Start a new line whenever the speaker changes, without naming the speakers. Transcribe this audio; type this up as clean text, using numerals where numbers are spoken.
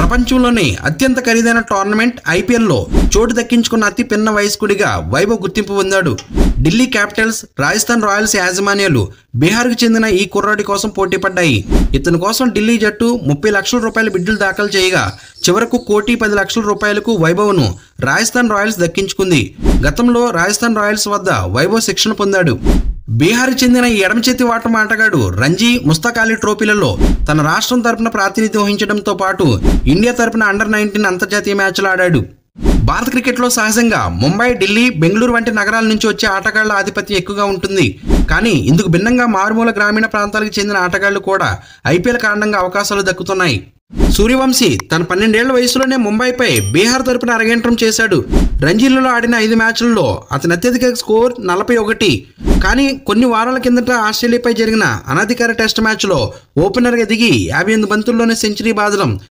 ప్రపంచంలోనే అత్యంత ఖరీదైన టోర్నమెంట్ ఐపీఎల్లో చోటు దక్కించుకున్న అతి పిన్న వయస్కుడిగా వైభవ్ గుర్తింపు పొందాడు. ఢిల్లీ క్యాపిటల్స్, రాజస్థాన్ రాయల్స్ యాజమాన్యాలు బీహార్కు చెందిన ఈ కుర్రాడి కోసం పోటీ పడ్డాయి. ఇతని కోసం ఢిల్లీ జట్టు 30 లక్షల రూపాయల బిడ్డులు దాఖలు చేయగా చివరకు 1,10,00,000 రూపాయలకు వైభవ్ను రాజస్థాన్ రాయల్స్ దక్కించుకుంది. గతంలో రాజస్థాన్ రాయల్స్ వద్ద వైభవ్ శిక్షణ పొందాడు. బీహార్కు చెందిన ఈ ఎడమ చేతి వాటం ఆటగాడు రంజీ, ముస్తక్ అలీ ట్రోఫీలలో తన రాష్ట్రం తరపున ప్రాతినిధ్యం వహించడంతో పాటు ఇండియా తరపున అండర్-19 అంతర్జాతీయ మ్యాచ్లు ఆడాడు. భారత క్రికెట్లో సహజంగా ముంబై, ఢిల్లీ, బెంగళూరు వంటి నగరాల నుంచి వచ్చే ఆటగాళ్ల ఆధిపత్యం ఎక్కువగా ఉంటుంది. కానీ ఇందుకు భిన్నంగా మారుమూల గ్రామీణ ప్రాంతాలకు చెందిన ఆటగాళ్లు కూడా ఐపీఎల్ కారణంగా అవకాశాలు దక్కుతున్నాయి. సూర్యవంశీ తన 12 ఏళ్ల వయసులోనే ముంబైపై బీహార్ తరపున అరంగేట్రం చేశాడు. రంజీలలో ఆడిన 5 మ్యాచ్లలో అతని అత్యధిక స్కోర్ 41. కానీ కొన్ని వారాల కిందట ఆస్ట్రేలియాపై జరిగిన అనధికార టెస్ట్ మ్యాచ్లో ఓపెనర్గా దిగి 58 బంతుల్లోనే సెంచరీ బాదడం